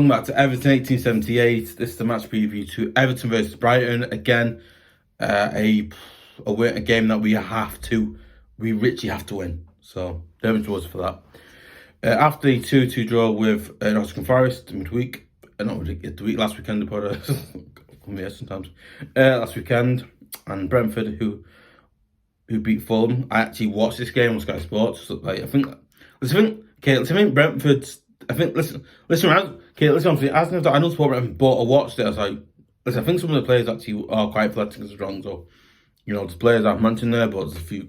Welcome back to Everton 1878. This is the match preview to Everton versus Brighton. Again, a game that we literally have to win. So, Devon towards for that. After the 2-2 draw with Nottingham Forrest midweek, last weekend, sometimes. Last weekend, and Brentford, who beat Fulham. I actually watched this game on Sky Sports. So, I think Brentford's. Listen, I know support Brentford, but I watched it. I was like, listen, I think some of the players actually are quite athletic and strong. So, there's players I've mentioned there, but there's a few,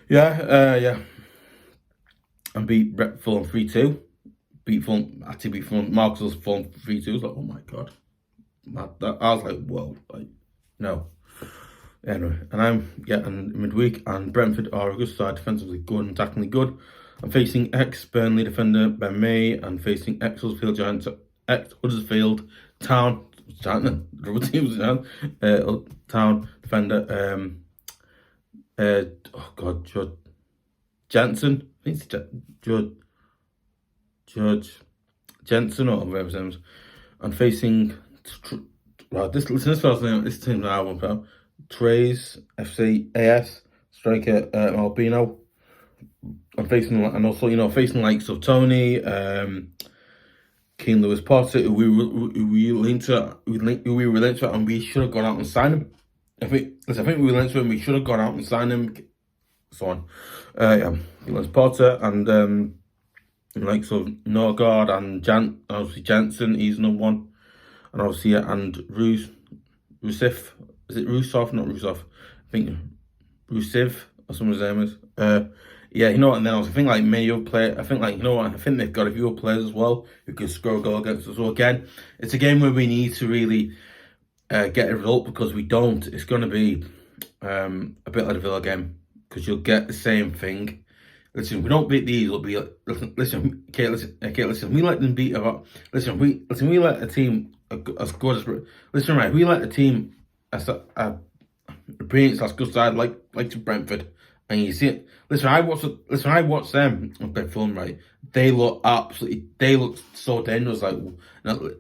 yeah. And beat Fulham 3-2. Beat Fulham. Marcus was Fulham 3-2. I was like, oh my god, I was like, whoa, like, no. Anyway, and midweek, and Brentford are a good side, defensively good and tactically good. I'm facing Ex Burnley defender mbenmo and facing Ex Huddersfield Town defender Jensen. I think it's Jensen or whatever his name is. And facing this team now I want Trays FCAS striker mbenmo. I'm facing, and also facing likes of Toney, Keane Lewis, Potter, who we were linked to, and we should have gone out and signed him. I think we were linked to him. We should have gone out and signed him. So on, Lewis, Potter, and likes of Norgaard and obviously Jensen. He's number one, and obviously and Roerslev. Is it Rousseff? Not Rousseff. I think Roussev or some of his name is. Yeah, and then I think like Mayo play. I think they've got a few other players as well who can score a goal against us. So again, it's a game where we need to really get a result, because we don't. It's going to be a bit like the Villa game, because you'll get the same thing. Listen, we don't beat these. It'll be listen. We let them beat about. We let a team as good as. Listen, right. We let a team as a brilliant / good side like to Brentford. And you see it. Listen, I watched them on Fulham, right? They look so dangerous. Like,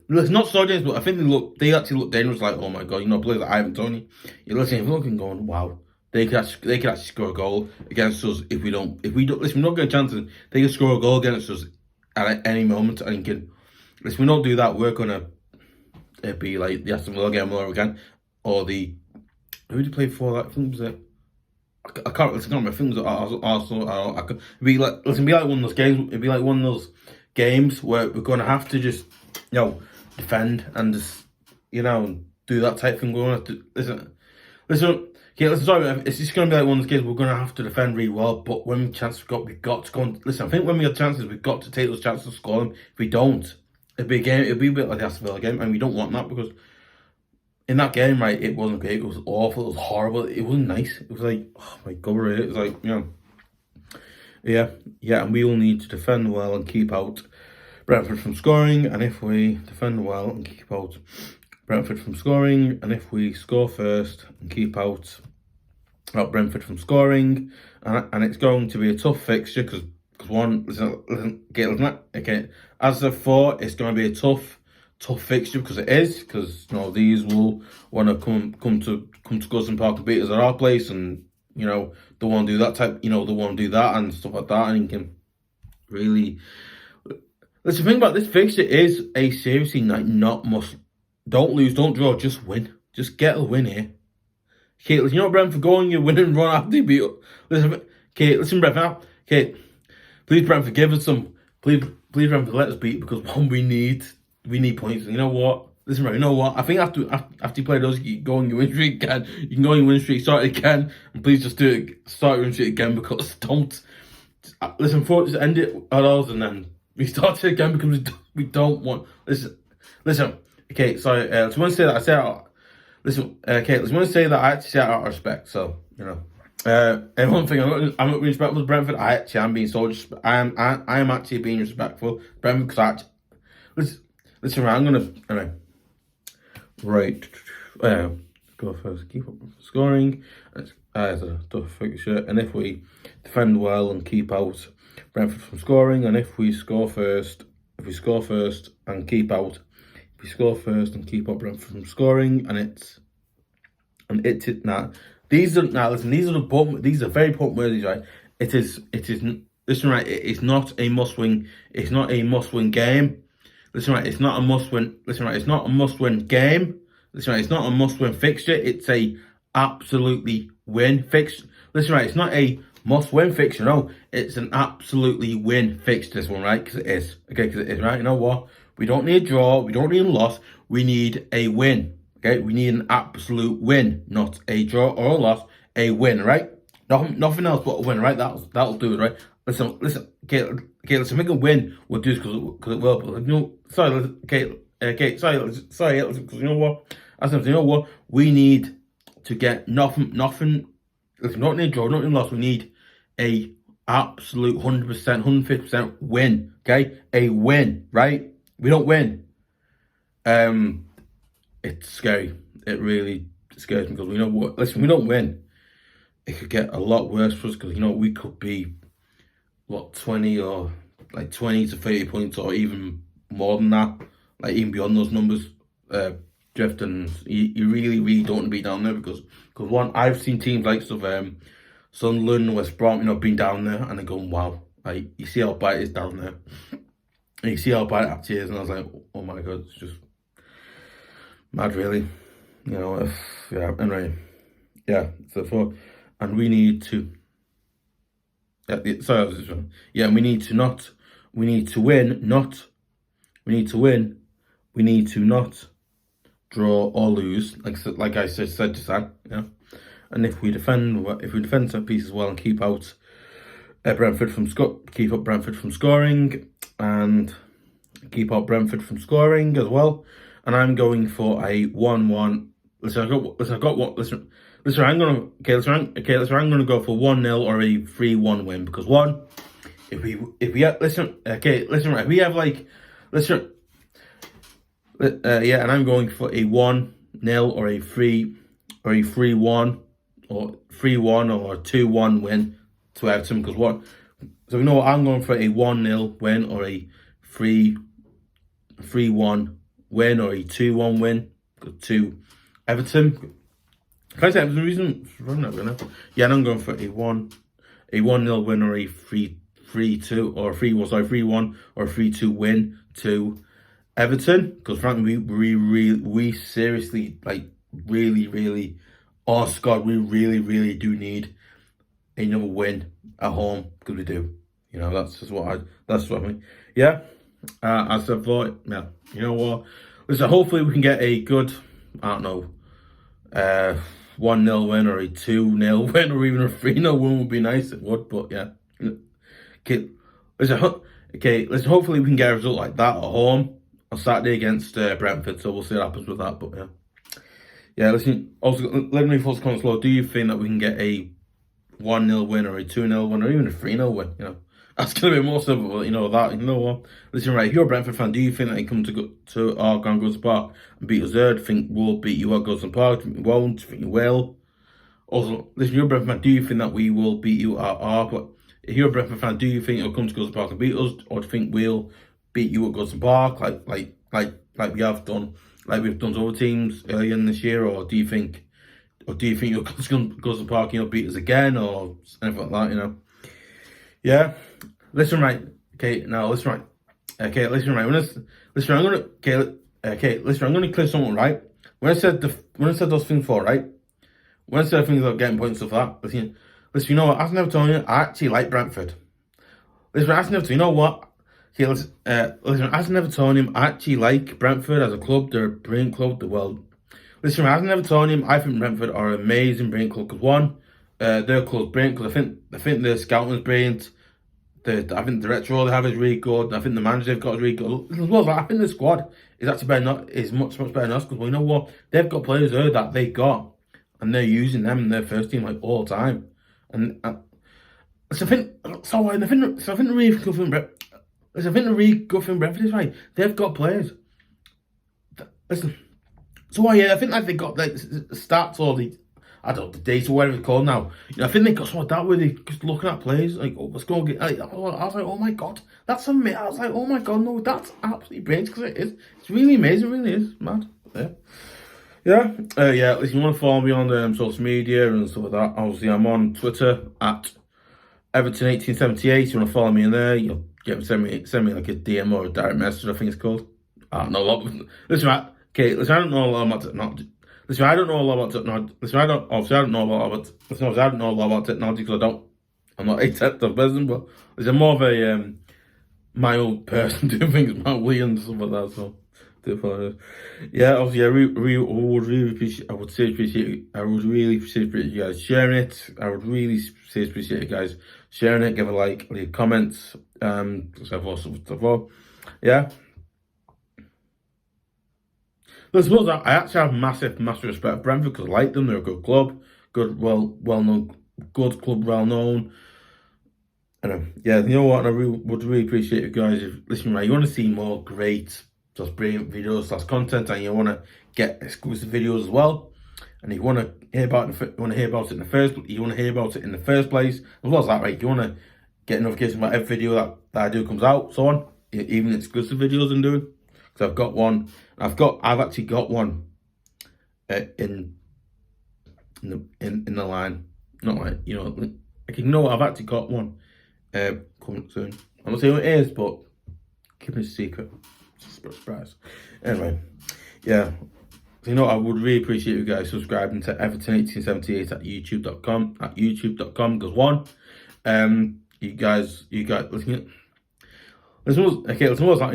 not so dangerous, but I think they actually look dangerous. Like, oh my god, players like Ivan Toney. You're looking, going, wow, they could actually score a goal against us if we don't. Listen, we don't get chances. They can score a goal against us at any moment. And listen, we don't do that, we're gonna be like the Aston Villa game all over again, or the who did you play for that? I think it was it. I can't remember. I think it was Arsenal. It'd be like one of those games. It'd be like one of those games where we're gonna have to just, defend and just, do that type of thing. We're gonna have to listen. Sorry, it's just gonna be like one of those games. We're gonna have to defend really well. But when we chance we've got to go and listen. I think when we have chances, we've got to take those chances to score them. If we don't, it'd be a bit like the Aston Villa game, and we don't want that, because in that game, right, it wasn't great. It was awful. It was horrible. It wasn't nice. It was like, oh my god, it was like, yeah. And we will need to defend well and keep out Brentford from scoring. And if we defend well and keep out Brentford from scoring, and if we score first and keep out Brentford from scoring, and it's going to be a tough fixture, because as of 4, it's going to be a tough fixture, because it is, because these will want to come to Goodison Park and beat us at our place, and they want to do that type, they want to do that and stuff like that, and you can really listen. The thing about this fixture is a seriously not must. Don't lose, don't draw, just win. Just get a win here. Okay, listen, Brentford, go on your win and run after you beat. Listen, Brentford. Okay, please Brentford, give us some. Please Brentford, let us beat, because we need points. You know what? Listen, right, I think after you play those, you go on your win streak again. You can go on your win streak, start it again, and please just do it. Start your win streak again, because don't. Listen, just end it at ours, and then we start it again, because we don't want. Listen. Okay, sorry. Let's want to say that I say out. Listen. Okay, let's want to say that I actually say out of respect. So and one thing, I'm not being respectful to Brentford. I actually am being so. I am actually being respectful to Brentford, because listen, I'm gonna right. Go first. Keep up scoring. As a tough fixture, and if we defend well and keep out Brentford from scoring, and if we score first, if we score first and keep out, if we score first and keep out Brentford from scoring, now these are very important words, right? It is listen, right, it's not a must-win. It's not a must-win game. Listen, right, it's not a must-win. Listen, right, it's not a must-win game. Listen, right, it's not a must-win fixture. It's a absolutely win fixture. Listen, right, it's not a must-win fixture. No, it's an absolutely win fixture. This one, right? Because it is. Okay, because it is, right? You know what? We don't need a draw. We don't need a loss. We need a win. Okay, we need an absolute win, not a draw or a loss. A win, right? Nothing else but a win, right? That'll do it, right? Listen. Okay, listen. Make a win. We'll do this because it will. But sorry. Sorry. Because you know what? You know what? We need to get nothing. Listen, not need a draw, not need a loss. We need a absolute 100%, 150% win. Okay, a win, right? We don't win. It's scary. It really scares me because we know what. Listen, we don't win. It could get a lot worse for us because we could be 20 or 20 to 30 points or even more than that, even beyond those numbers. Drifting, you really don't want to be down there because one, I've seen teams like Sunderland, West Brom, been down there and they're going, wow, you see how bad it is down there, and you see how bad it actually is, and I was like, oh my god, it's just mad, really, anyway, and we need to, we need to not draw or lose, like I said just then, and if we defend set pieces well and keep out Brentford from scoring and keep out Brentford from scoring as well, and I'm going for a 1-1. I'm gonna go for 1-0 or a 3-1 win because and I'm going for a 1-0 or a 3-1 or 3-1 or a 2-1 win to Everton because so we know I'm going for a 1-0 win or a 3-1 win or a 2-1 win to Everton. Can I say Everton reason? Yeah, and I'm going for a 1-0 win or a 3-2 or a 3-1 or a 3-2 win to Everton because frankly we seriously really our squad, we really do need another win at home because we do. That's what I mean. Yeah. As I thought, yeah. You know what? Listen, hopefully we can get a good, 1-0 win or a 2-0 win or even a 3-0 win would be nice. It would, but yeah. Okay. Listen, hopefully we can get a result like that at home on Saturday against Brentford. So we'll see what happens with that. But yeah. Yeah, listen, also, let me first comment below. Do you think that we can get a 1-0 win or a 2-0 win or even a 3-0 win? That's going to be more simple, but what? Listen, right, if you're a Brentford fan, do you think that you come to our Grand Goodison Park and beat us there? Do you think we'll beat you at Goodison Park? Do you think we won't? Do you think you will? Also, listen, if you're a Brentford fan, do you think that we will beat you at our... If you're a Brentford fan, do you think you'll come to Goodison Park and beat us? Or do you think we'll beat you at Goodison Park like we have done? Like we've done to other teams earlier in this year, or do you think you'll go to Goodison Park and you'll beat us again, or anything like that? Yeah. Listen, right. Okay. Now, listen, right. Okay. Listen, right. Listen, I'm gonna. Okay. Listen, I'm gonna clear something, right. When I said those things before, right. When I said things about getting points and stuff like that, listen. You know what? As I never told you, I actually like Brentford. Listen, as I never told you know what. Okay, listen, as I never told him, I actually like Brentford as a club. They're a brilliant club. Listen, as I never told him, I think Brentford are an amazing, brilliant club. Because one, their club's brilliant. Because I think their scouting is brilliant. I think the director role they have is really good. I think the manager they've got is really good. As well, I think the squad is actually much better than us. Because you know what, they've got players there that they got, and they're using them in their first team all the time. And so I think the really good thing. Listen, I think the really good thing Brentford is right. They've got players. Listen, so I think they got stats or I don't know, the data, whatever it's called now. You know, I think they got some of that where they just looking at players like, oh, let's go and get. I was like, oh my god, that's amazing. I was like, oh my god, no, that's absolutely brilliant because it is. It's really amazing, it really is, mad. Yeah. If you want to follow me on social media and stuff like that, obviously I'm on Twitter at Everton 1878. You want to follow me in there? You'll send me like a DM or a direct message. I think it's called. I don't know what. Listen, right? Okay, listen. I don't know a lot about technology. Listen, I don't know a lot about technology. Listen, I don't know a lot about. Listen, I don't know a lot about technology because I'm not a technical person, but listen, I'm more of a my old person doing things manually and stuff like that. So. Yeah, obviously, I would really appreciate. I would really appreciate you guys sharing it. I would really appreciate you guys sharing it. Give a like, leave comments, so forth. Yeah. But I suppose I actually have massive respect for Brentford because I like them. They're a good club, well known, good club, well known. And yeah, you know what? I would really appreciate you guys if listen. Right, you want to see more great. Just brilliant videos, that's content, and you want to get exclusive videos as well. And if you want to hear about it, in the first place, as well as that, right? You want to get a notification about every video that I do comes out, so on, even exclusive videos I'm doing. Because I've got one, I've actually got one in the line, not like I've actually got one coming soon. I'm not saying what it is, but keep it a secret. Surprise. Anyway, yeah. So, I would really appreciate you guys subscribing to Everton 1878 at youtube.com because one, you guys listen. Let's suppose that,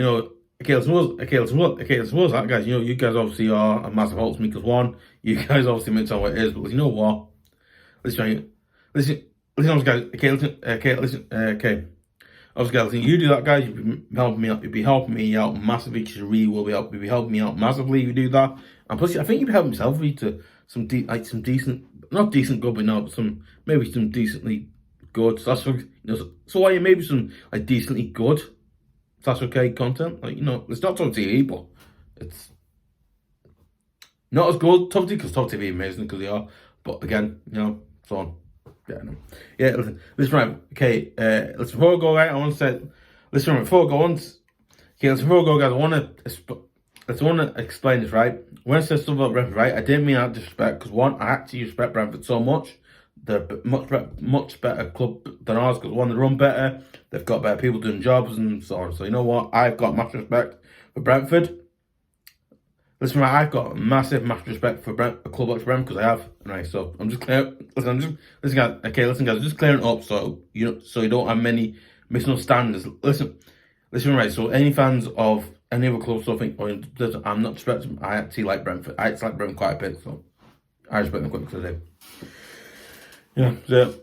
guys. You guys obviously are a massive help to me because one, you guys obviously make it what it is, but you know what? Listen, guys. Okay. Obviously, guys, you do that, guys. You'll be helping me out massively because you really will be helping me out massively if you do that. And plus, I think you'll be helping yourself to some decent, not decent good, but no, but maybe some decently good. So that's so why maybe some like decently good. That's okay content. Like it's not top TV, but it's not as good top TV because top TV is amazing because they are. But again, so on. Yeah, listen, right, okay, listen, before I go, right, I want to say, listen, right, before I go on, okay, listen, before I go, guys, I want to explain this, right? When I said stuff about Brentford, right, I didn't mean out of disrespect, because one, I actually respect Brentford so much. They're much better club than ours, because one, they run better, they've got better people doing jobs, and so on. So you know what, I've got much respect for Brentford. Listen, right, I've got massive respect for a club like Brentford because I have. Right, so I'm just clear. Listen, guys. Okay, listen, guys. I'm just clearing it up so you don't have many misunderstandings. Listen, right. So any fans of any other club, I'm not respecting. I actually like Brentford. I actually like Brentford quite a bit, so I respect them quite because I do. Yeah. So